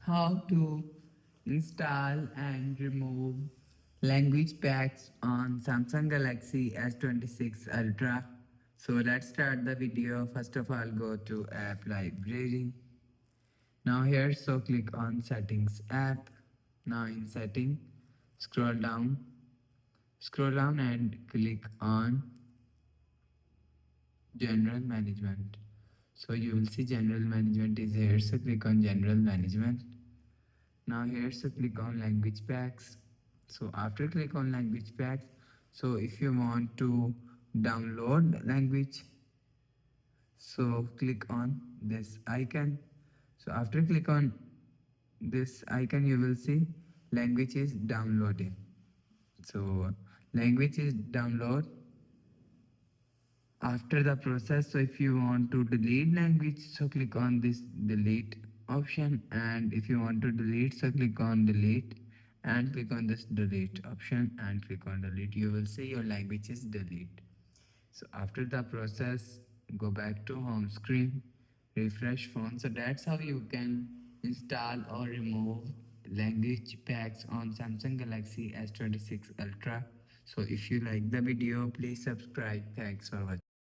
how to install and remove language packs on Samsung Galaxy S26 Ultra. So let's start the video. First of all, go to app library. Now here, so click on settings app. Now in setting, scroll down, and click on general management. So you will see general management is here. So click on general management. Now here, so click on language packs. So after click on language packs, so if you want to download language, so click on this icon. So after click on this icon, you will see language is downloading. So language is download after the process. So if you want to delete language, so click on this delete option, and if you want to delete, so click on delete and click on this delete option and click on delete. You will see your language is delete. So after the process, go back to home screen, refresh phone. So that's how you can install or remove language packs on Samsung Galaxy S26 Ultra. So if you like the video, please subscribe. Thanks for watching.